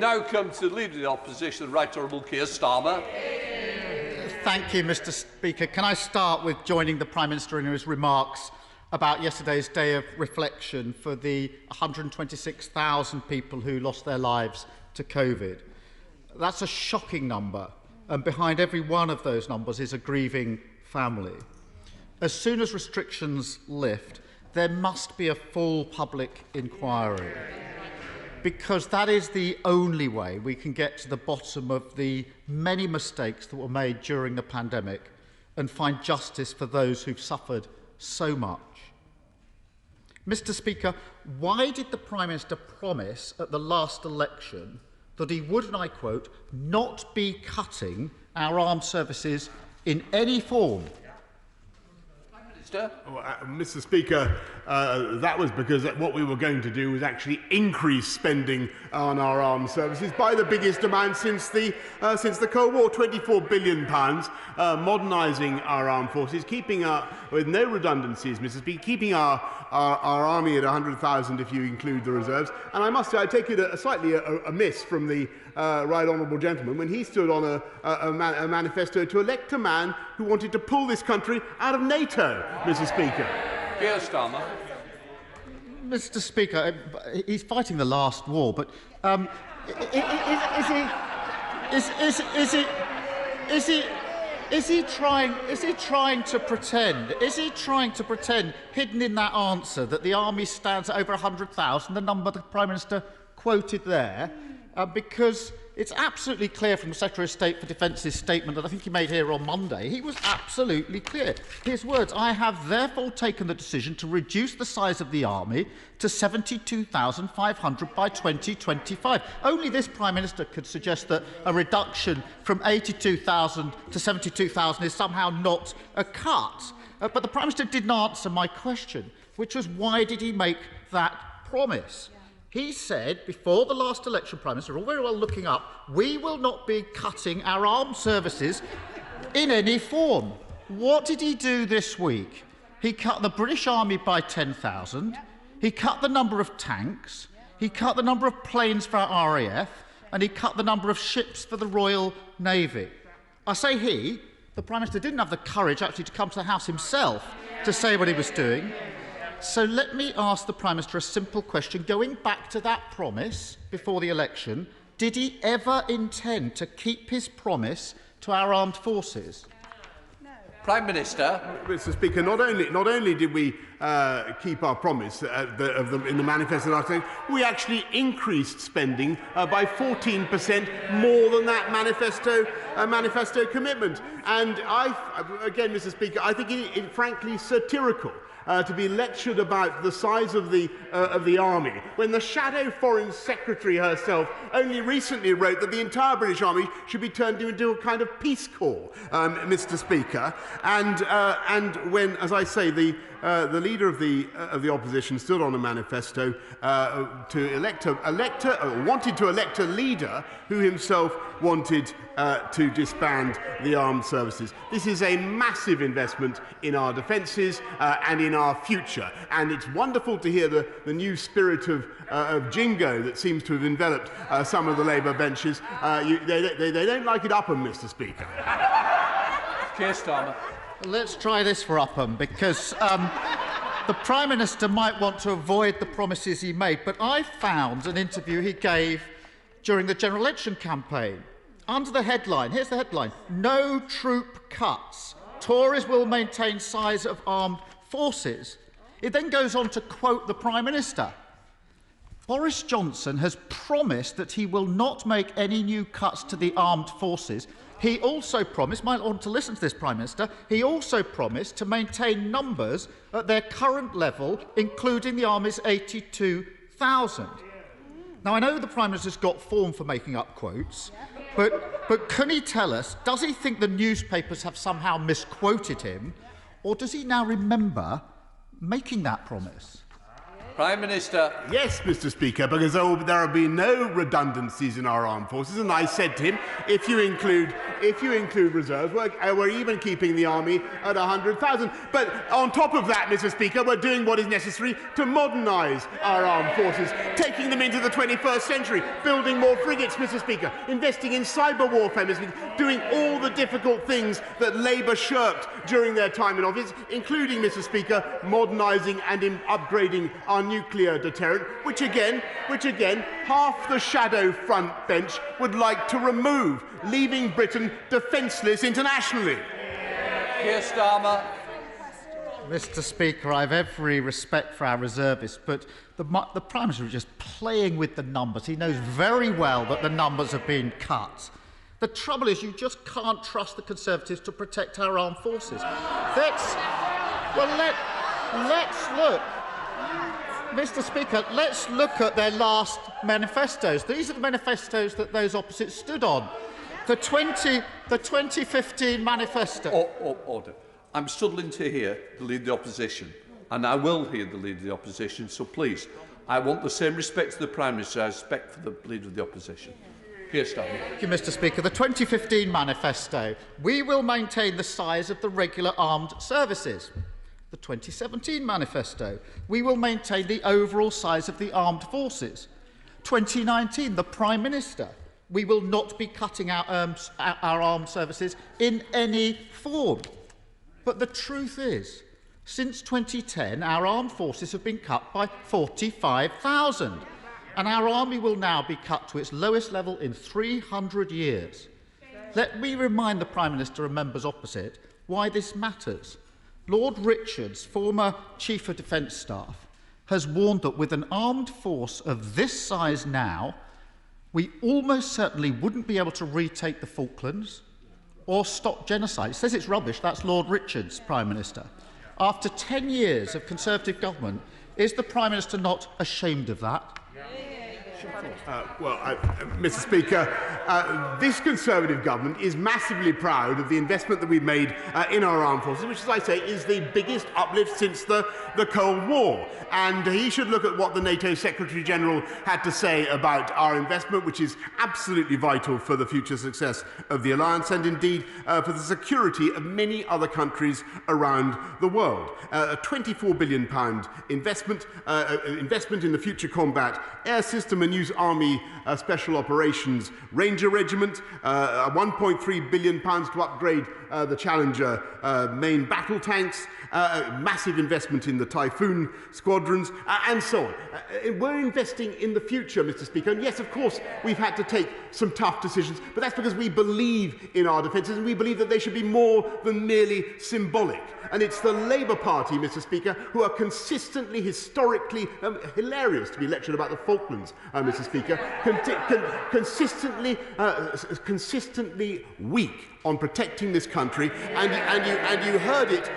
Now come to the Leader of the Opposition, the Right Honourable Keir Starmer. Thank you, Mr. Speaker. Can I start with joining the Prime Minister in his remarks about yesterday's day of reflection for the 126,000 people who lost their lives to COVID. That's a shocking number, and behind every one of those numbers is a grieving family. As soon as restrictions lift, there must be a full public inquiry, because that is the only way we can get to the bottom of the many mistakes that were made during the pandemic and find justice for those who've suffered so much. Mr. Speaker, why did the Prime Minister promise at the last election that he would, and I quote, not be cutting our armed services in any form? Mr. Speaker, that was because what we were going to do was actually increase spending on our armed services by the biggest amount since the Cold War, £24 billion, modernising our armed forces, keeping with no redundancies, Mr. Speaker, keeping our army at 100,000 if you include the reserves. And I must say, I take it slightly amiss from the right honourable gentleman when he stood on a manifesto to elect a man who wanted to pull this country out of NATO, Mr. Speaker. Keir Starmer. Mr. Speaker, he's fighting the last war, but is he trying to pretend? Is he trying to pretend, hidden in that answer, that the army stands at over 100,000, the number the Prime Minister quoted there? Because it's absolutely clear from the Secretary of State for Defence's statement that I think he made here on Monday. He was absolutely clear. His words, "I have therefore taken the decision to reduce the size of the army to 72,500 by 2025. Only this Prime Minister could suggest that a reduction from 82,000 to 72,000 is somehow not a cut. But the Prime Minister didn't answer my question, which was why did he make that promise? He said, before the last election, Prime Minister, all very well looking up, we will not be cutting our armed services in any form. What did he do this week? He cut the British Army by 10,000, he cut the number of tanks, he cut the number of planes for our RAF, and he cut the number of ships for the Royal Navy. I say he, the Prime Minister didn't have the courage actually to come to the House himself to say what he was doing. So let me ask the Prime Minister a simple question. Going back to that promise before the election, did he ever intend to keep his promise to our armed forces? No. Prime Minister. Mr. Speaker, not only did we keep our promise in the manifesto last time, we actually increased spending by 14% more than that manifesto commitment. And again, Mr. Speaker, I think it frankly satirical to be lectured about the size of the army, when the shadow Foreign Secretary herself only recently wrote that the entire British Army should be turned into a kind of peace corps, Mr. Speaker, and when, as I say, the leader of the opposition stood on a manifesto wanted to elect a leader who himself wanted to disband the armed services. This is a massive investment in our defences and in our future, and it's wonderful to hear the new spirit of jingo that seems to have enveloped some of the Labour benches. They don't like it Upham, Mr. Speaker. Keir Starmer. Let's try this for Upham, because the Prime Minister might want to avoid the promises he made, but I found an interview he gave during the general election campaign. Under the headline, here's the headline, "No troop cuts. Tories will maintain size of armed forces." It then goes on to quote the Prime Minister. Boris Johnson has promised that he will not make any new cuts to the armed forces. He also promised, might want to listen to this, Prime Minister, he also promised to maintain numbers at their current level, including the Army's 82,000. Now, I know the Prime Minister's got form for making up quotes, but can he tell us, does he think the newspapers have somehow misquoted him, or does he now remember making that promise? Prime Minister. Yes, Mr. Speaker, because there will be no redundancies in our armed forces. And I said to him, if you include reserves, we're even keeping the army at 100,000. But on top of that, Mr. Speaker, we're doing what is necessary to modernise our armed forces, taking them into the 21st century, building more frigates, Mr. Speaker, investing in cyber warfare, Mr. Speaker, doing all the difficult things that Labour shirked during their time in office, including, Mr. Speaker, modernising and upgrading our nuclear deterrent, which again, half the shadow front bench would like to remove, leaving Britain defenceless internationally. Keir Starmer. Mr. Speaker, I have every respect for our reservists, but the Prime Minister is just playing with the numbers. He knows very well that the numbers have been cut. The trouble is you just can't trust the Conservatives to protect our armed forces. Let's look. Mr. Speaker, let's look at their last manifestos. These are the manifestos that those opposites stood on. The 2015 manifesto. Order. I'm struggling to hear the Leader of the Opposition, and I will hear the Leader of the Opposition, so please, I want the same respect to the Prime Minister as respect for the Leader of the Opposition. Keir Starmer. Thank you, Mr. Speaker. The 2015 manifesto. We will maintain the size of the regular armed services. The 2017 manifesto. We will maintain the overall size of the armed forces. 2019, the Prime Minister. We will not be cutting our armed services in any form. But the truth is, since 2010, our armed forces have been cut by 45,000. And our army will now be cut to its lowest level in 300 years. Let me remind the Prime Minister and members opposite why this matters. Lord Richards, former Chief of Defence Staff, has warned that with an armed force of this size now, we almost certainly wouldn't be able to retake the Falklands or stop genocide. He says it's rubbish. That's Lord Richards, Prime Minister. After 10 years of Conservative government, is the Prime Minister not ashamed of that? Mr. Speaker, this Conservative government is massively proud of the investment that we've made in our armed forces, which, as I say, is the biggest uplift since the Cold War. And he should look at what the NATO Secretary-General had to say about our investment, which is absolutely vital for the future success of the alliance and, indeed, for the security of many other countries around the world. A £24 billion investment in the future combat air system and use Army Special Operations Ranger Regiment, £1.3 billion to upgrade the Challenger main battle tanks, massive investment in the Typhoon squadrons, and so on. We're investing in the future, Mr. Speaker, and yes, of course, we've had to take some tough decisions, but that's because we believe in our defences and we believe that they should be more than merely symbolic. And it's the Labour Party, Mr. Speaker, who are consistently, historically, hilarious to be lectured about the Falklands, Mr. Speaker, consistently weak on protecting this country, and you heard it.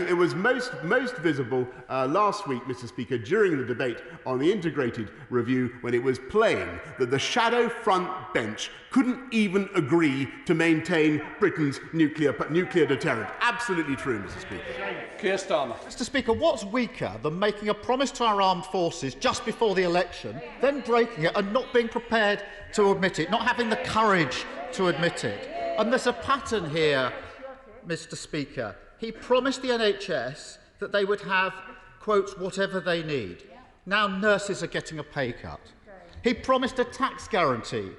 It was most visible last week, Mr. Speaker, during the debate on the integrated review, when it was plain that the shadow front bench couldn't even agree to maintain Britain's nuclear deterrent. Absolutely true, Mr. Speaker. Keir Starmer. Mr. Speaker, what's weaker than making a promise to our armed forces just before the election, then breaking it and not being prepared to admit it, not having the courage to admit it? And there's a pattern here, Mr. Speaker. He promised the NHS that they would have, quote, whatever they need. Now nurses are getting a pay cut. He promised a tax guarantee.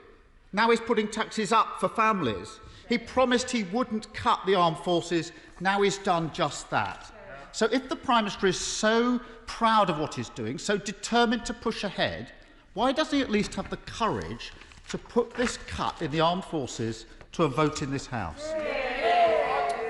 Now he's putting taxes up for families. He promised he wouldn't cut the armed forces. Now he's done just that. So if the Prime Minister is so proud of what he's doing, so determined to push ahead, why doesn't he at least have the courage to put this cut in the armed forces to a vote in this House?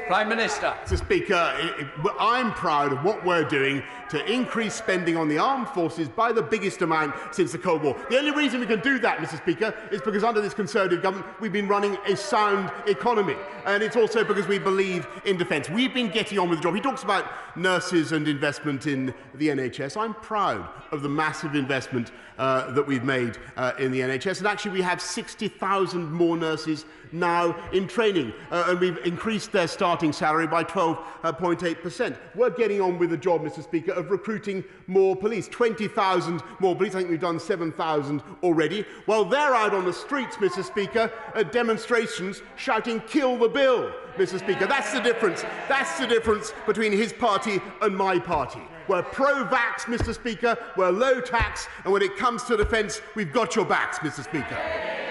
Prime Minister. Mr. Speaker, I'm proud of what we're doing to increase spending on the armed forces by the biggest amount since the Cold War. The only reason we can do that, Mr. Speaker, is because under this Conservative government we've been running a sound economy, and it's also because we believe in defence. We've been getting on with the job. He talks about nurses and investment in the NHS. I'm proud of the massive investment that we've made in the NHS, and actually we have 60,000 more nurses now in training, and we've increased their starting salary by 12.8%. We're getting on with the job, Mr. Speaker, of recruiting more police. 20,000 more police. I think we've done 7,000 already. Well, they're out on the streets, Mr. Speaker, at demonstrations shouting, "Kill the bill," Mr. Speaker. That's the difference. That's the difference between his party and my party. We're pro-vax, Mr. Speaker. We're low tax. And when it comes to defence, we've got your backs, Mr. Speaker.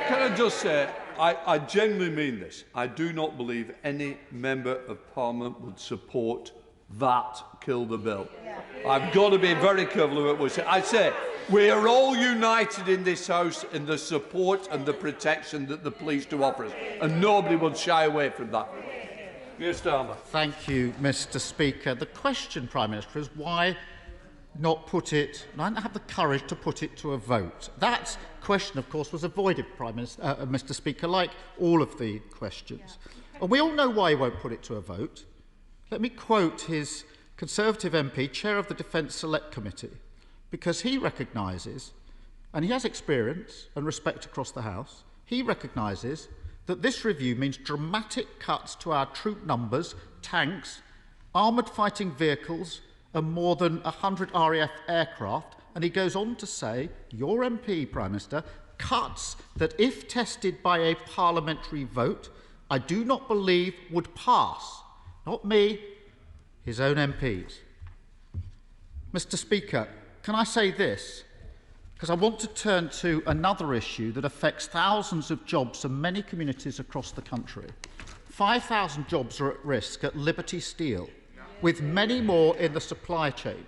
Can I just say, I genuinely mean this. I do not believe any member of Parliament would support that kill the bill. I've got to be very careful of what we say. I say we are all united in this House in the support and the protection that the police do offer us, and nobody will shy away from that. Keir Starmer. Thank you, Mr. Speaker. The question, Prime Minister, is why not put it, not have the courage to put it to a vote? That question, of course, was avoided, Mr. Speaker, like all of the questions. And we all know why he won't put it to a vote. Let me quote his Conservative MP, Chair of the Defence Select Committee, because he recognises, and he has experience and respect across the House, he recognises that this review means dramatic cuts to our troop numbers, tanks, armoured fighting vehicles and more than 100 RAF aircraft. And he goes on to say, your MP, Prime Minister, cuts that if tested by a parliamentary vote, I do not believe would pass. Not me, his own MPs. Mr. Speaker, can I say this? Because I want to turn to another issue that affects thousands of jobs in many communities across the country. 5,000 jobs are at risk at Liberty Steel, with many more in the supply chain.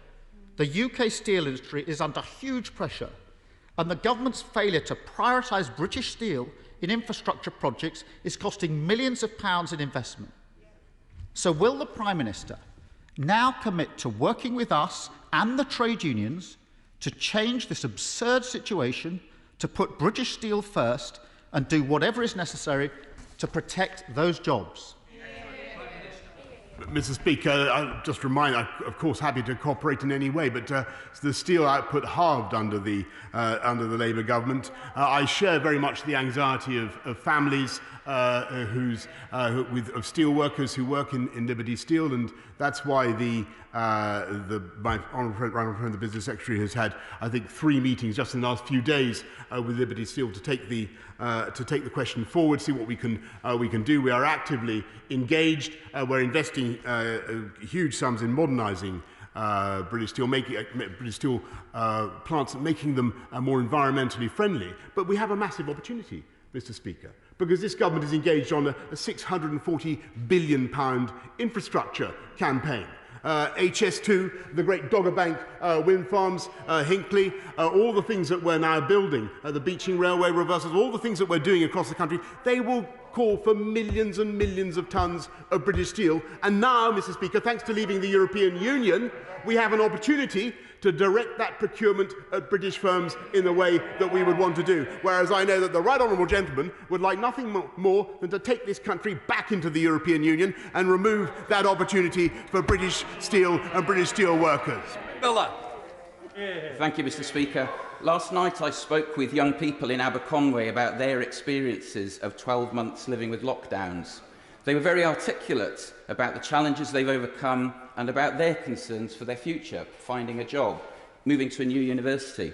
The UK steel industry is under huge pressure, and the government's failure to prioritise British steel in infrastructure projects is costing millions of pounds in investment. So will the Prime Minister now commit to working with us and the trade unions to change this absurd situation, to put British steel first and do whatever is necessary to protect those jobs? Mr. Speaker, I'll just remind, I'm of course happy to cooperate in any way, but the steel output halved under the Labour government. I share very much the anxiety of families of steel workers who work in Liberty Steel, and that's why my honourable friend, the Business Secretary, has had, I think, 3 meetings just in the last few days with Liberty Steel to take the question forward, see what we can do. We are actively engaged. We're investing huge sums in modernising British Steel plants, making them more environmentally friendly. But we have a massive opportunity, Mr. Speaker, because this government is engaged on a £640 billion infrastructure campaign. HS2, the great Dogger Bank wind farms, Hinkley, all the things that we're now building, the Beeching Railway reversals, all the things that we're doing across the country, they will call for millions and millions of tonnes of British steel. And now, Mr. Speaker, thanks to leaving the European Union, we have an opportunity to direct that procurement at British firms in the way that we would want to do. Whereas I know that the right honourable gentleman would like nothing more than to take this country back into the European Union and remove that opportunity for British steel and British steel workers. Miller. Thank you, Mr. Speaker. Last night I spoke with young people in Aberconwy about their experiences of 12 months living with lockdowns. They were very articulate about the challenges they've overcome and about their concerns for their future, finding a job, moving to a new university.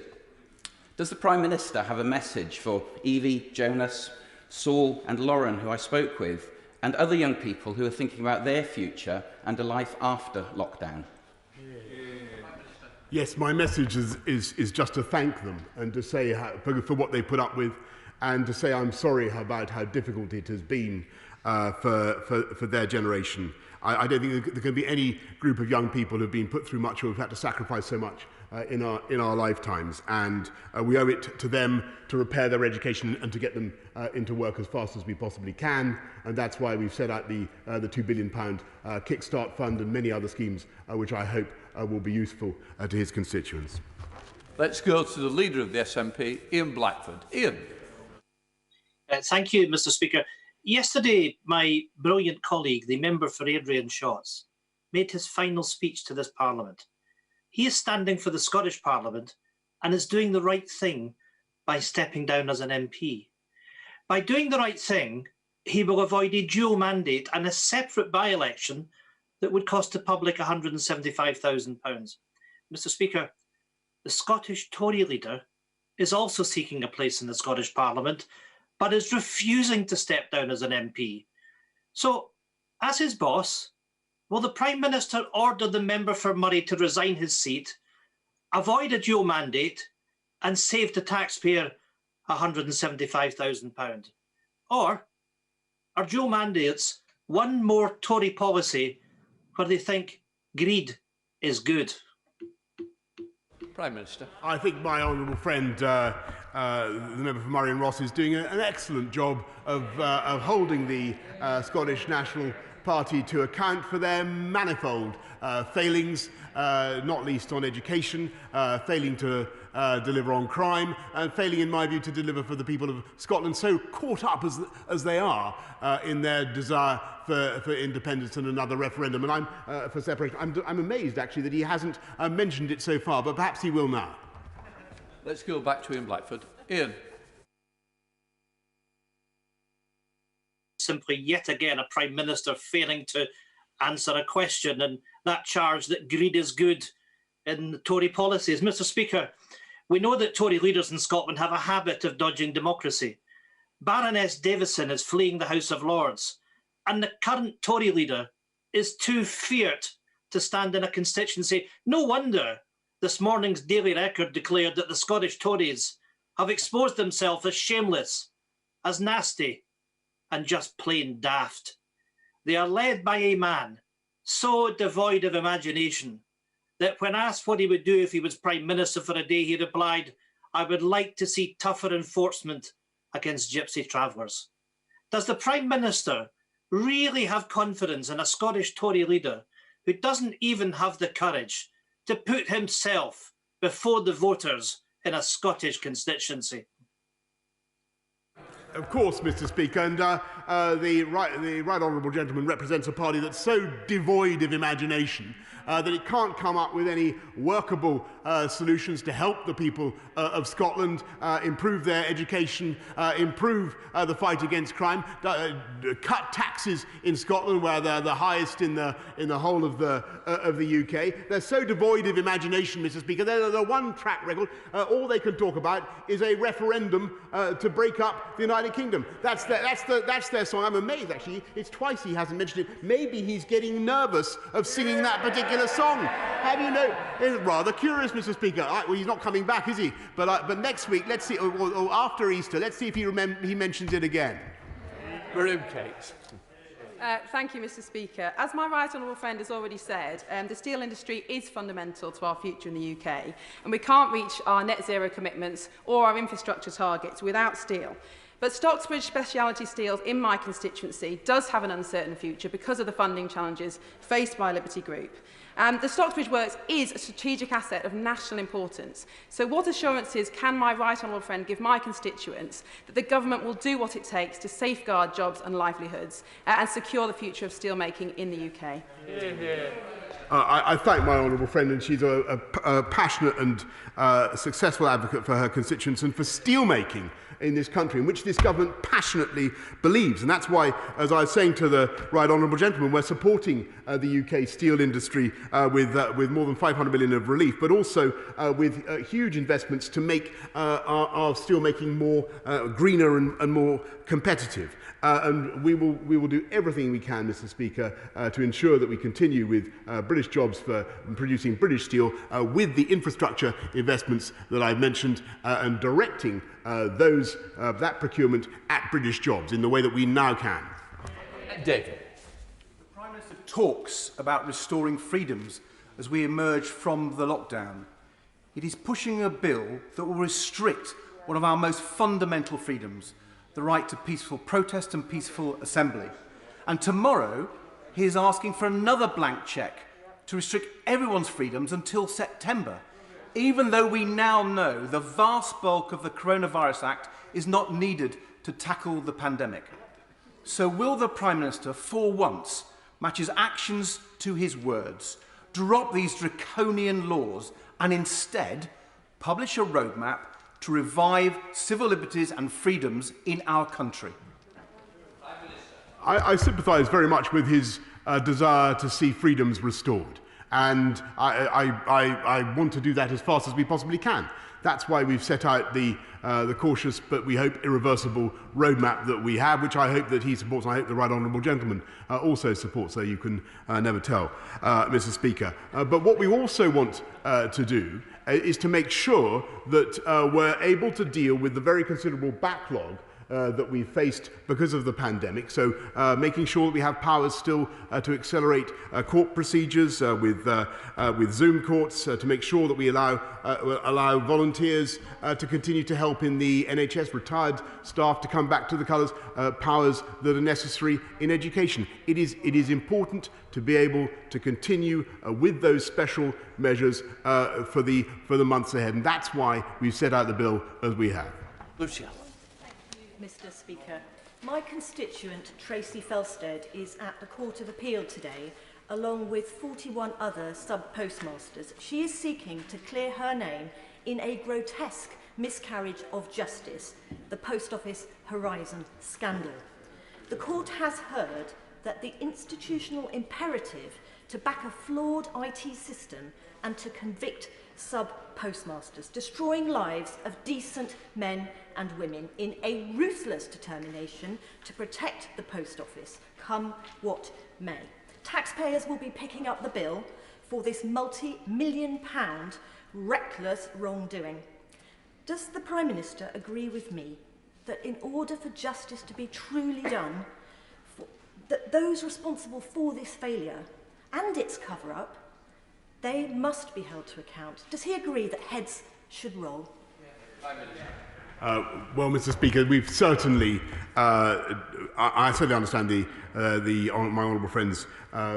Does the Prime Minister have a message for Evie, Jonas, Saul and Lauren, who I spoke with, and other young people who are thinking about their future and a life after lockdown? Yes, my message is just to thank them and to say for what they put up with, and to say I'm sorry about how difficult it has been for their generation. I don't think there can be any group of young people who have been put through much or who have had to sacrifice so much in our lifetimes, and we owe it to them to repair their education and to get them into work as fast as we possibly can, and that's why we've set out the £2 billion Kickstart Fund and many other schemes which I hope will be useful to his constituents. Let's go to the Leader of the SNP, Ian Blackford. Ian. Thank you, Mr. Speaker. Yesterday, my brilliant colleague, the member for Airdrie and Shotts, made his final speech to this Parliament. He is standing for the Scottish Parliament and is doing the right thing by stepping down as an MP. By doing the right thing, he will avoid a dual mandate and a separate by-election that would cost the public £175,000. Mr. Speaker, the Scottish Tory leader is also seeking a place in the Scottish Parliament, but is refusing to step down as an MP. So, as his boss, will the Prime Minister order the member for Moray to resign his seat, avoid a dual mandate, and save the taxpayer £175,000? Or are dual mandates one more Tory policy where they think greed is good? Prime Minister. I think my honourable friend, the member for Murray and Ross, is doing an excellent job of holding the Scottish National Party to account for their manifold failings, not least on education, failing to deliver on crime, and failing, in my view, to deliver for the people of Scotland, so caught up as they are in their desire for independence and another referendum. And for separation. I'm amazed, actually, that he hasn't mentioned it so far, but perhaps he will now. Let's go back to Ian Blackford. Ian. Simply yet again a Prime Minister failing to answer a question, and that charge that greed is good in the Tory policies. Mr. Speaker, we know that Tory leaders in Scotland have a habit of dodging democracy. Baroness Davison is fleeing the House of Lords, and the current Tory leader is too feared to stand in a constituency. No wonder this morning's Daily Record declared that the Scottish Tories have exposed themselves as shameless, as nasty, and just plain daft. They are led by a man so devoid of imagination that when asked what he would do if he was Prime Minister for a day, he replied, "I would like to see tougher enforcement against gypsy travellers." Does the Prime Minister really have confidence in a Scottish Tory leader who doesn't even have the courage to put himself before the voters in a Scottish constituency? Of course, Mr. Speaker, and the right honourable gentleman represents a party that's so devoid of imagination that it can't come up with any workable solutions to help the people of Scotland improve their education, improve the fight against crime, cut taxes in Scotland where they're the highest in the whole of the UK. They're so devoid of imagination, Mr. Speaker. They're the one track record. All they can talk about is a referendum to break up the United Kingdom. That's their song. I'm amazed, actually. It's twice he hasn't mentioned it. Maybe he's getting nervous of singing that particular song. Have you know? It's rather curious, Mr. Speaker. Well, he's not coming back, is he? But next week, let's see, or after Easter, let's see if he mentions it again. Maroon Cakes. Thank you, Mr. Speaker. As my right honourable friend has already said, the steel industry is fundamental to our future in the UK, and we can't reach our net zero commitments or our infrastructure targets without steel. But Stocksbridge Speciality Steels in my constituency does have an uncertain future because of the funding challenges faced by Liberty Group. The Stocksbridge Works is a strategic asset of national importance. So what assurances can my right honourable friend give my constituents that the government will do what it takes to safeguard jobs and livelihoods and secure the future of steelmaking in the UK? I thank my honourable friend, and she's a passionate and successful advocate for her constituents and for steelmaking in this country, in which this government passionately believes. And that's why, as I was saying to the right honourable gentleman, we're supporting the UK steel industry with more than 500 million of relief, but also with huge investments to make our steelmaking more greener and more competitive. And we will do everything we can, Mr. Speaker, to ensure that we continue with British jobs for producing British steel with the infrastructure investments that I've mentioned and directing that procurement at British jobs in the way that we now can. David. The Prime Minister talks about restoring freedoms as we emerge from the lockdown. It is pushing a bill that will restrict one of our most fundamental freedoms, the right to peaceful protest and peaceful assembly. And tomorrow, he is asking for another blank cheque to restrict everyone's freedoms until September, even though we now know the vast bulk of the Coronavirus Act is not needed to tackle the pandemic. So will the Prime Minister, for once, match his actions to his words, drop these draconian laws and instead publish a roadmap to revive civil liberties and freedoms in our country? I sympathise very much with his desire to see freedoms restored. And I want to do that as fast as we possibly can. That's why we've set out the cautious but we hope irreversible roadmap that we have, which I hope that he supports. I hope the right honourable gentleman also supports, so you can never tell, Mr. Speaker. But what we also want to do is to make sure that we're able to deal with the very considerable backlog that we've faced because of the pandemic. So making sure that we have powers still to accelerate court procedures with Zoom courts, to make sure that we allow volunteers to continue to help in the NHS, retired staff to come back to the colours, powers that are necessary in education. It is important to be able to continue with those special measures for the months ahead, and that's why we've set out the bill as we have. Lucia. Mr. Speaker, my constituent Tracy Felsted is at the Court of Appeal today, along with 41 other sub-postmasters. She is seeking to clear her name in a grotesque miscarriage of justice, the Post Office Horizon scandal. The court has heard that the institutional imperative to back a flawed IT system and to convict sub-postmasters, destroying lives of decent men and women in a ruthless determination to protect the post office, come what may. Taxpayers will be picking up the bill for this multi-million-pound reckless wrongdoing. Does the Prime Minister agree with me that in order for justice to be truly done, that those responsible for this failure and its cover-up, they must be held to account? Does he agree that heads should roll? Well, Mr. Speaker, we've certainly, I certainly understand my honourable friend's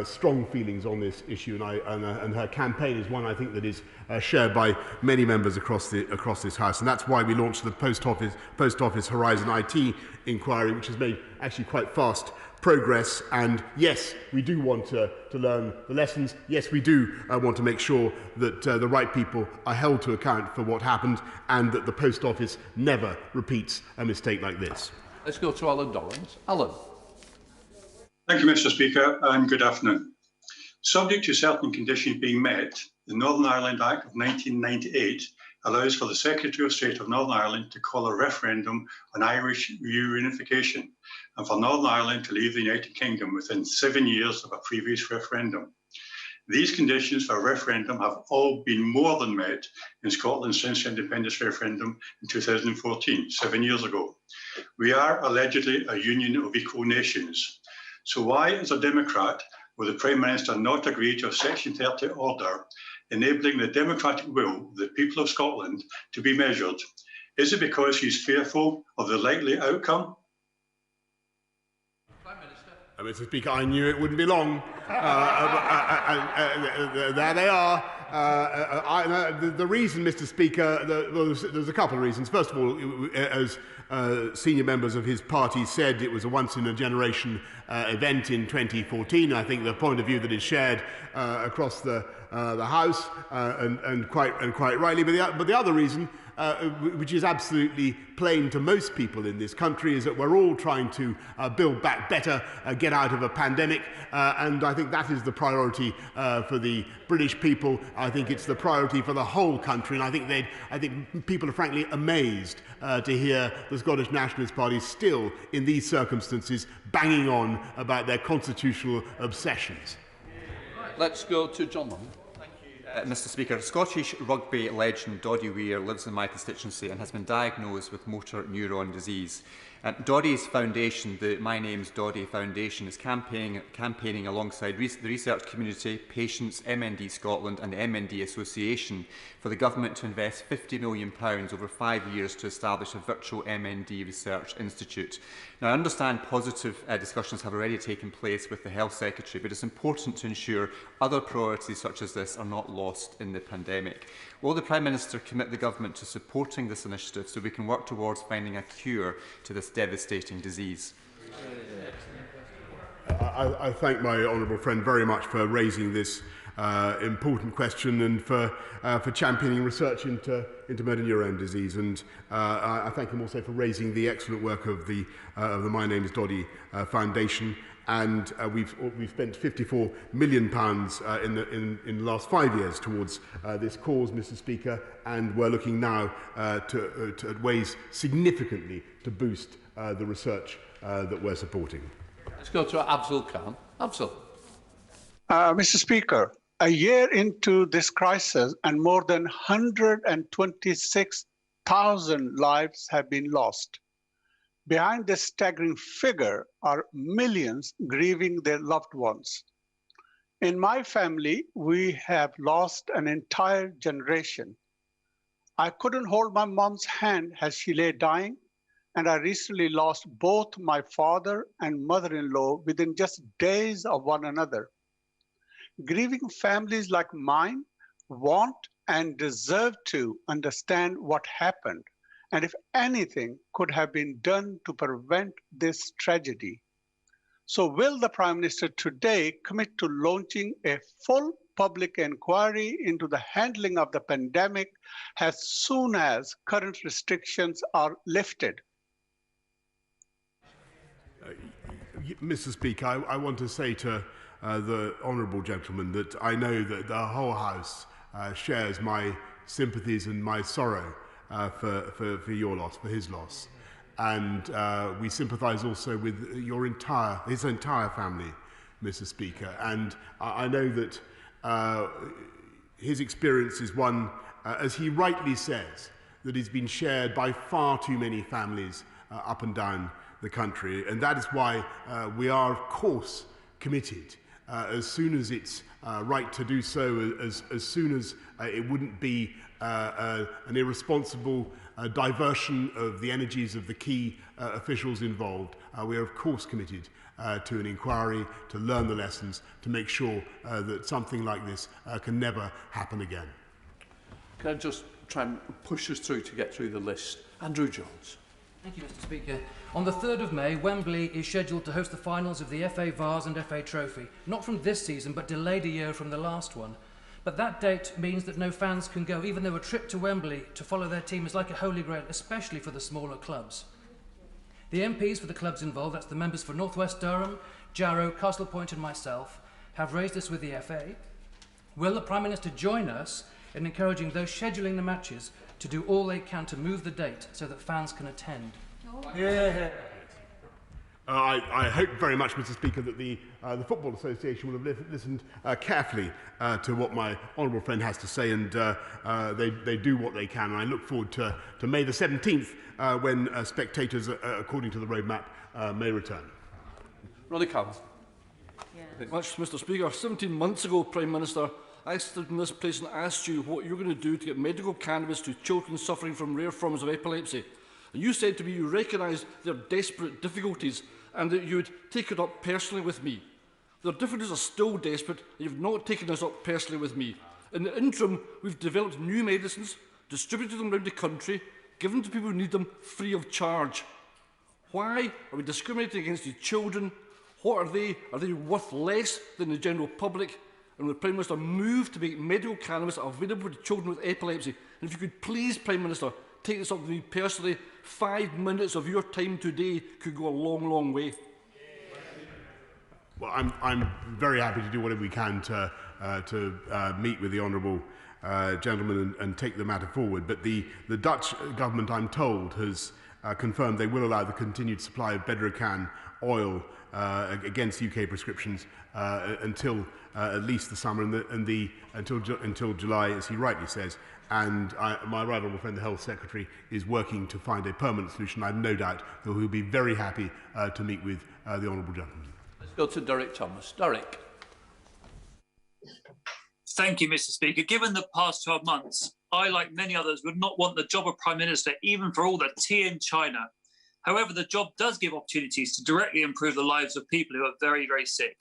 strong feelings on this issue, and her campaign is one I think that is shared by many members across this House, and that's why we launched the Post Office Horizon IT inquiry, which has made actually quite fast progress. And yes, we do want to learn the lessons. Yes, we do want to make sure that the right people are held to account for what happened and that the Post Office never repeats a mistake like this. Let's go to Alan Dorrans. Alan. Thank you, Mr. Speaker, and good afternoon. Subject to certain conditions being met, the Northern Ireland Act of 1998 allows for the Secretary of State of Northern Ireland to call a referendum on Irish reunification and for Northern Ireland to leave the United Kingdom within 7 years of a previous referendum. These conditions for a referendum have all been more than met in Scotland since the independence referendum in 2014, 7 years ago. We are allegedly a union of equal nations. So why, as a Democrat, will the Prime Minister not agree to a Section 30 order enabling the democratic will of the people of Scotland to be measured? Is it because he's fearful of the likely outcome? Prime Minister. Mr. Speaker, I knew it wouldn't be long. There they are. The reason, Mr. Speaker, there's a couple of reasons. First of all, as senior members of his party said, it was a once-in-a-generation event in 2014. I think the point of view that is shared across the House, and quite rightly. But the other reason, which is absolutely plain to most people in this country, is that we're all trying to build back better, get out of a pandemic, and I think that is the priority for the British people. I think it's the priority for the whole country, and I think people are frankly amazed to hear the Scottish Nationalist Party still, in these circumstances, banging on about their constitutional obsessions. Let's go to John Long. Mr. Speaker, Scottish rugby legend Doddy Weir lives in my constituency and has been diagnosed with motor neuron disease. Doddy's foundation, the My Name's Doddy Foundation, is campaigning alongside the research community, patients, MND Scotland and the MND Association for the government to invest £50 million over 5 years to establish a virtual MND research institute. Now, I understand positive discussions have already taken place with the Health Secretary, but it's important to ensure other priorities such as this are not lost in the pandemic. Will the Prime Minister commit the government to supporting this initiative so we can work towards finding a cure to this devastating disease? I thank my honourable friend very much for raising this important question and for championing research into motor neurone disease. And I thank him also for raising the excellent work of the My Name is Doddy Foundation. And we've spent £54 million in the last 5 years towards this cause, Mr. Speaker, and we're looking now at ways significantly to boost the research that we're supporting. Let's go to Afzal Khan. Afzal. Mr. Speaker, a year into this crisis and more than 126,000 lives have been lost. Behind this staggering figure are millions grieving their loved ones. In my family, we have lost an entire generation. I couldn't hold my mom's hand as she lay dying, and I recently lost both my father and mother-in-law within just days of one another. Grieving families like mine want and deserve to understand what happened, and if anything could have been done to prevent this tragedy. So will the Prime Minister today commit to launching a full public inquiry into the handling of the pandemic as soon as current restrictions are lifted? Mr. Speaker, I want to say to the honourable gentleman that I know that the whole House shares my sympathies and my sorrow for your loss, for his loss. And we sympathise also with his entire family, Mr. Speaker. And I know that his experience is one, as he rightly says, that has been shared by far too many families up and down the country. And that is why we are, of course, committed, as soon as it's right to do so, as soon as it wouldn't be an irresponsible diversion of the energies of the key officials involved. We are, of course, committed to an inquiry, to learn the lessons, to make sure that something like this can never happen again. Can I just try and push us through to get through the list? Andrew Jones. Thank you, Mr. Speaker. On the 3rd of May, Wembley is scheduled to host the finals of the FA Vase and FA Trophy, not from this season, but delayed a year from the last one. But that date means that no fans can go, even though a trip to Wembley to follow their team is like a holy grail, especially for the smaller clubs. The MPs for the clubs involved, that's the members for North West Durham, Jarrow, Castle Point and myself, have raised this with the FA. Will the Prime Minister join us in encouraging those scheduling the matches to do all they can to move the date so that fans can attend? Yeah. I hope very much, Mr. Speaker, that the Football Association will have listened carefully to what my honourable friend has to say, and they do what they can. And I look forward to May the 17th, when spectators, according to the roadmap, may return. Ronnie Cowell. Much, Mr. Speaker. 17 months ago, Prime Minister, I stood in this place and asked you what you were going to do to get medical cannabis to children suffering from rare forms of epilepsy. And you said to me you recognised their desperate difficulties and that you would take it up personally with me. Their difficulties are still desperate, and you've not taken this up personally with me. In the interim, we've developed new medicines, distributed them around the country, given to people who need them free of charge. Why are we discriminating against these children? What are they? Are they worth less than the general public? And will the Prime Minister move to make medical cannabis available to children with epilepsy? And if you could please, Prime Minister, take this up with me personally, 5 minutes of your time today could go a long, long way. Well, I'm very happy to do whatever we can to meet with the honourable gentleman and take the matter forward. But the Dutch government, I'm told, has confirmed they will allow the continued supply of Bedrocan oil against UK prescriptions until at least the summer and until July, as he rightly says. And my right honourable friend, the Health Secretary, is working to find a permanent solution. I have no doubt that he'll be very happy to meet with the honourable gentleman. Let's go to Derek Thomas. Derek. Thank you, Mr. Speaker. Given the past 12 months, I, like many others, would not want the job of Prime Minister, even for all the tea in China. However, the job does give opportunities to directly improve the lives of people who are very, very sick.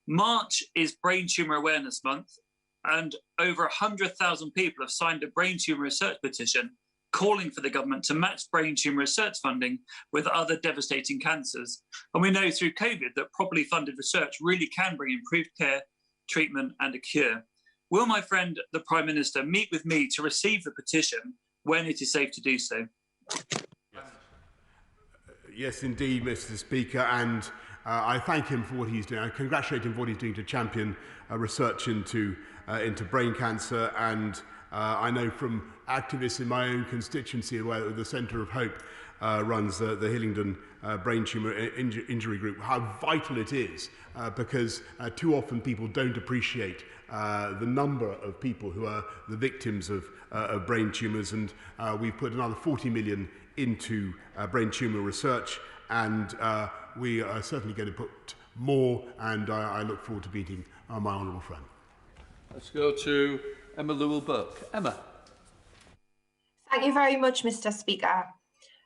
March is Brain Tumour Awareness Month, and over 100,000 people have signed a brain tumour research petition calling for the government to match brain tumour research funding with other devastating cancers. And we know through COVID that properly funded research really can bring improved care treatment and a cure. Will my friend, the Prime Minister, meet with me to receive the petition when it is safe to do so? Yes, indeed, Mr. Speaker, and I thank him for what he's doing. I congratulate him for what he's doing to champion research into brain cancer, and I know from activists in my own constituency, where the Centre of Hope runs the Hillingdon Brain Tumour Injury Group, how vital it is, because too often people don't appreciate the number of people who are the victims of brain tumours, and we've put another 40 million into brain tumour research, and we are certainly going to put more, and I look forward to meeting my honourable friend. Let's go to Emma Lewell-Burke. Emma. Thank you very much, Mr. Speaker.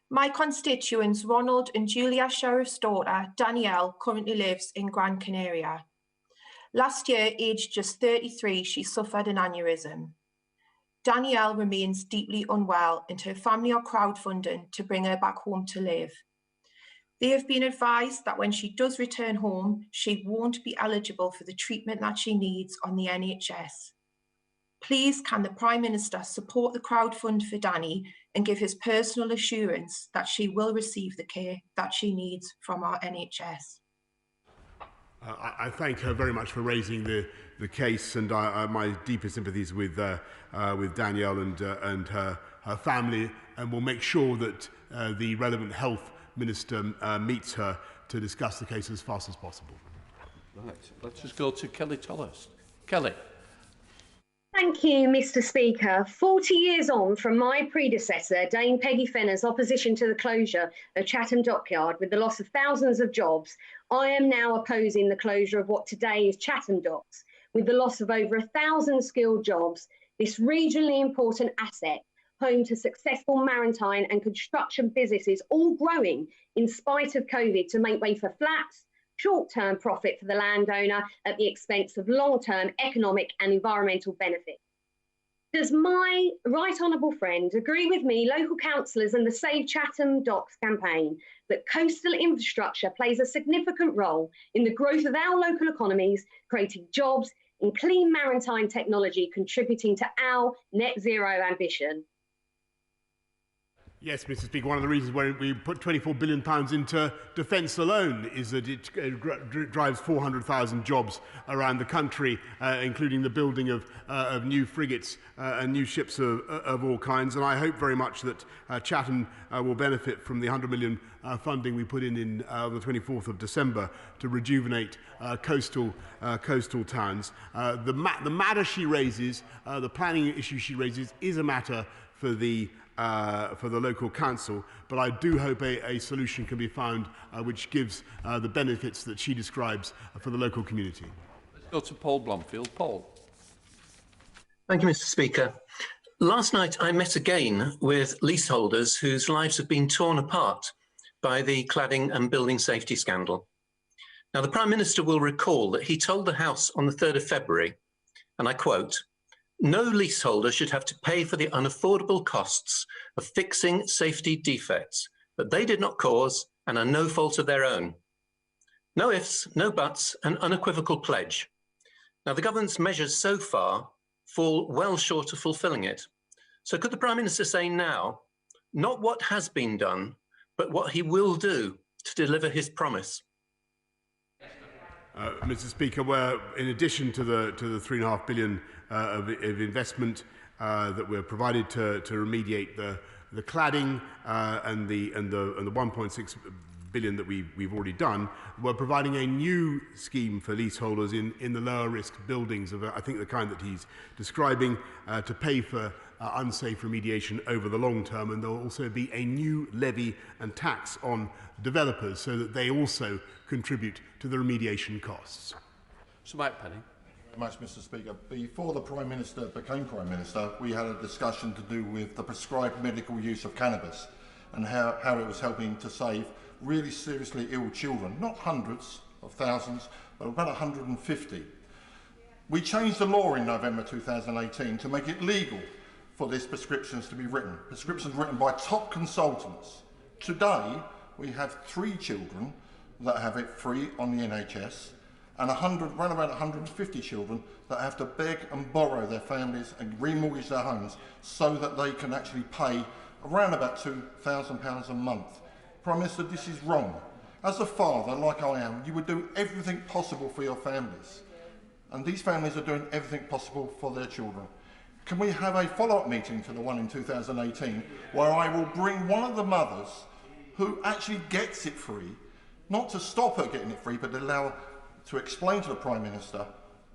My constituents, Ronald and Julia Sheriff's daughter, Danielle, currently lives in Gran Canaria. Last year, aged just 33, she suffered an aneurysm. Danielle remains deeply unwell, and her family are crowdfunding to bring her back home to live. They have been advised that when she does return home, she won't be eligible for the treatment that she needs on the NHS. Please, can the Prime Minister support the crowdfund for Danny and give his personal assurance that she will receive the care that she needs from our NHS? I thank her very much for raising the case, and my deepest sympathies with Danielle and her family, and we'll make sure that the relevant health minister meets her to discuss the case as fast as possible. Right, let's just go to Kelly Tolhurst. Kelly. Thank you, Mr. Speaker. 40 years on from my predecessor, Dame Peggy Fenner's opposition to the closure of Chatham Dockyard with the loss of thousands of jobs, I am now opposing the closure of what today is Chatham Docks, with the loss of over 1,000 skilled jobs. This regionally important asset, home to successful maritime and construction businesses, all growing in spite of COVID to make way for flats, short-term profit for the landowner at the expense of long-term economic and environmental benefit. Does my right honourable friend agree with me, local councillors and the Save Chatham Docks campaign, that coastal infrastructure plays a significant role in the growth of our local economies, creating jobs in clean maritime technology, contributing to our net zero ambition? Yes, Mr. Speaker, one of the reasons why we put £24 billion into defence alone is that it drives 400,000 jobs around the country, including the building of new frigates and new ships of all kinds. And I hope very much that Chatham will benefit from the £100 million funding we put in the 24th of December to rejuvenate coastal towns. The matter she raises, the planning issue she raises, is a matter for the local council, but I do hope a solution can be found which gives the benefits that she describes for the local community. Let's go to Paul Blomfield. Paul. Thank you, Mr. Speaker. Last night I met again with leaseholders whose lives have been torn apart by the cladding and building safety scandal. Now, the Prime Minister will recall that he told the House on the 3rd of February, and I quote, "No leaseholder should have to pay for the unaffordable costs of fixing safety defects that they did not cause and are no fault of their own. No ifs, no buts, an unequivocal pledge." Now, the government's measures so far fall well short of fulfilling it. So could the Prime Minister say now, not what has been done, but what he will do to deliver his promise? Mr. Speaker, in addition to the £3.5 billion of investment that we're provided to remediate the cladding and the 1.6 billion that we've already done, we're providing a new scheme for leaseholders in the lower risk buildings of I think the kind that he's describing to pay for unsafe remediation over the long term, and there will also be a new levy and tax on developers so that they also contribute to the remediation costs. Sir Mike Penny. Very much, Mr. Speaker. Before the Prime Minister became Prime Minister, we had a discussion to do with the prescribed medical use of cannabis and how it was helping to save really seriously ill children, not hundreds of thousands, but about 150. We changed the law in November 2018 to make it legal for these prescriptions to be written, prescriptions written by top consultants. Today, we have 3 children that have it free on the NHS, and around about 150 children that have to beg and borrow their families and remortgage their homes so that they can actually pay around about £2,000 a month. Prime Minister, this is wrong. As a father, like I am, you would do everything possible for your families. And these families are doing everything possible for their children. Can we have a follow-up meeting to the one in 2018 where I will bring one of the mothers who actually gets it free, not to stop her getting it free, but to explain to the Prime Minister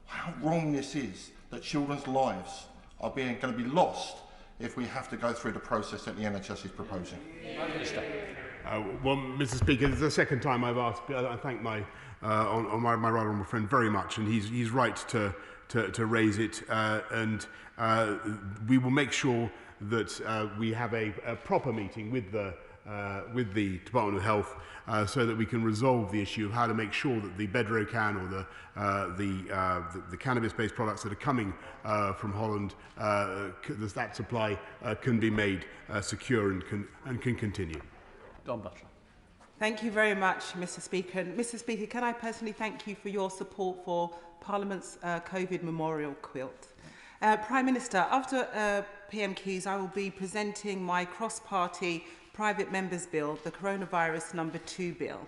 how wrong this is, that children's lives are going to be lost if we have to go through the process that the NHS is proposing. Prime Minister. Well, Mr. Speaker, this is the second time I've asked. I thank my right honourable friend very much, and he's right to raise it, and we will make sure that we have a proper meeting with the Department of Health so that we can resolve the issue of how to make sure that the Bedrocan or the cannabis-based products that are coming from Holland, that supply can be made secure and can continue. Don Butler. Thank you very much, Mr. Speaker. And Mr. Speaker, can I personally thank you for your support for Parliament's COVID memorial quilt. Prime Minister, after PMQs, I will be presenting my cross-party private members' bill, the Coronavirus No. 2 bill,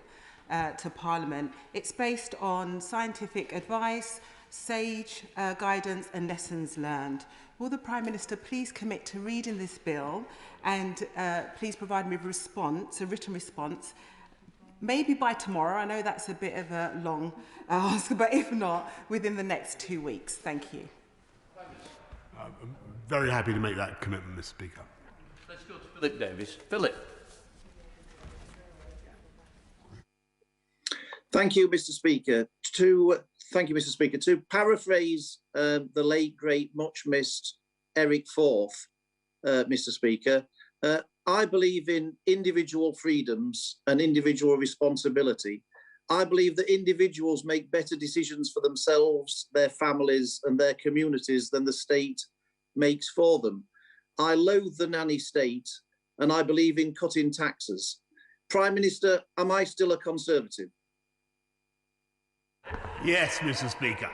to Parliament. It's based on scientific advice, sage guidance and lessons learned. Will the Prime Minister please commit to reading this bill and please provide me with a written response, maybe by tomorrow? I know that's a bit of a long ask, but if not, within the next 2 weeks. Thank you. I'm very happy to make that commitment, Mr. Speaker. Let's go to Philip Davis. Philip. Thank you, Mr. Speaker. Thank you, Mr. Speaker. To paraphrase the late, great, much missed Eric Forth, Mr. Speaker, I believe in individual freedoms and individual responsibility. I believe that individuals make better decisions for themselves, their families and their communities than the state makes for them. I loathe the nanny state and I believe in cutting taxes. Prime Minister, am I still a Conservative? Yes, Mr. Speaker.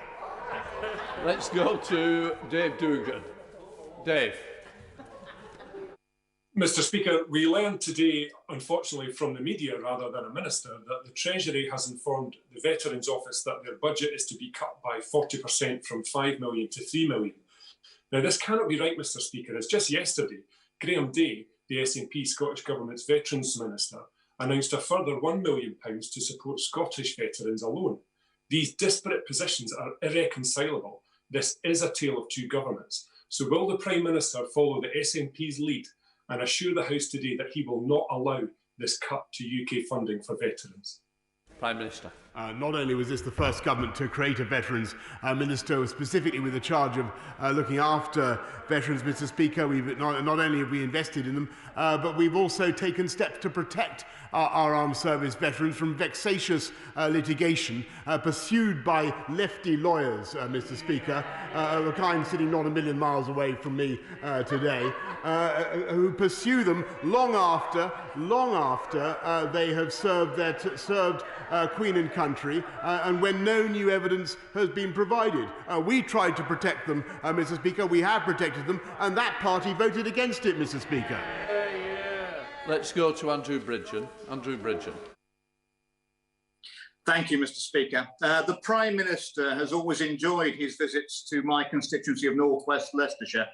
Let's go to Dave Dugan. Dave. Mr. Speaker, we learned today, unfortunately from the media rather than a minister, that the Treasury has informed the Veterans Office that their budget is to be cut by 40% from 5 million to 3 million. Now, this cannot be right, Mr. Speaker, as just yesterday, Graham Day, the SNP Scottish Government's Veterans Minister, announced a further £1 million to support Scottish veterans alone. These disparate positions are irreconcilable. This is a tale of two governments. So will the Prime Minister follow the SNP's lead and assure the House today that he will not allow this cut to UK funding for veterans? Prime Minister. Not only was this the first government to create a Veterans Minister specifically with the charge of looking after veterans, Mr. Speaker, not only have we invested in them, but we've also taken steps to protect our armed service veterans from vexatious litigation pursued by lefty lawyers, Mr. Speaker, of a kind sitting not a million miles away from me today, who pursue them long after they have served Queen and country, and when no new evidence has been provided. We tried to protect them, Mr. Speaker. We have protected them, and that party voted against it, Mr. Speaker. Let's go to Andrew Bridgen. Andrew Bridgen. Thank you, Mr. Speaker. The Prime Minister has always enjoyed his visits to my constituency of North West Leicestershire,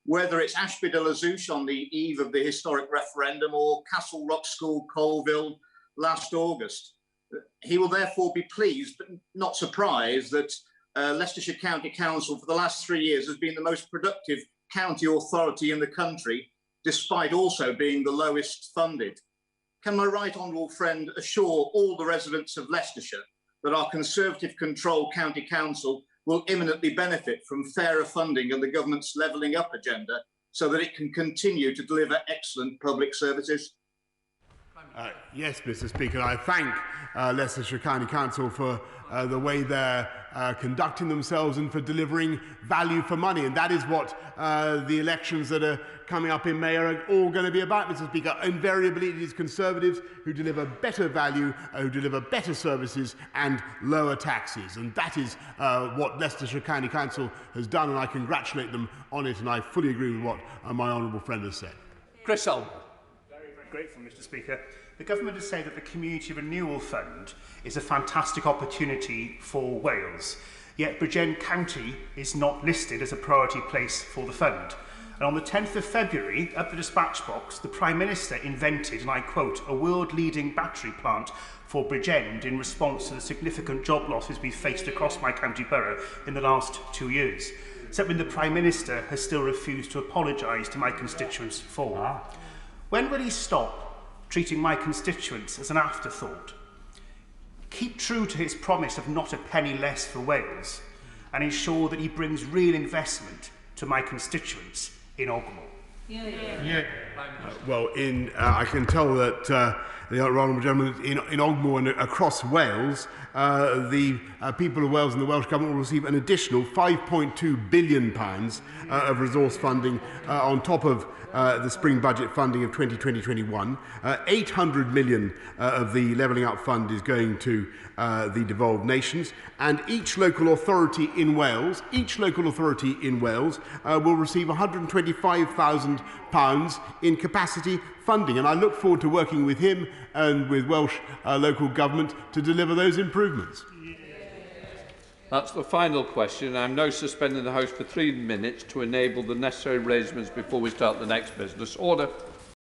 whether it's Ashby de la Zouch on the eve of the historic referendum or Castle Rock School, Colville, last August. He will therefore be pleased, but not surprised, that Leicestershire County Council for the last 3 years has been the most productive county authority in the country, despite also being the lowest funded. Can my right honourable friend assure all the residents of Leicestershire that our Conservative-controlled County Council will imminently benefit from fairer funding and the government's levelling up agenda so that it can continue to deliver excellent public services? Yes, Mr. Speaker. I thank Leicestershire County Council for the way they're conducting themselves and for delivering value for money. And that is what the elections that are coming up in May are all going to be about, Mr. Speaker. Invariably, it is Conservatives who deliver better value, who deliver better services and lower taxes. And that is what Leicestershire County Council has done, and I congratulate them on it, and I fully agree with what my honourable friend has said. Chris Elmer. Very grateful, Mr. Speaker. The government has said that the Community Renewal Fund is a fantastic opportunity for Wales, yet Bridgend County is not listed as a priority place for the fund. And on the 10th of February, at the dispatch box, the Prime Minister invented, and I quote, a world-leading battery plant for Bridgend in response to the significant job losses we've faced across my county borough in the last 2 years. Something the Prime Minister has still refused to apologise to my constituents for. When will he stop treating my constituents as an afterthought? Keep true to his promise of not a penny less for Wales and ensure that he brings real investment to my constituents in Ogmore. Well, I can tell that the honourable gentleman in Ogmore and across Wales, the people of Wales and the Welsh Government will receive an additional £5.2 billion of resource funding on top of the spring budget funding of 2020-21. 800 million of the Levelling Up Fund is going to the devolved nations, and each local authority in Wales, will receive £125,000 in capacity funding, and I look forward to working with him and with Welsh local government to deliver those improvements. That's the final question. I'm now suspending the House for 3 minutes to enable the necessary arrangements before we start the next business. Order.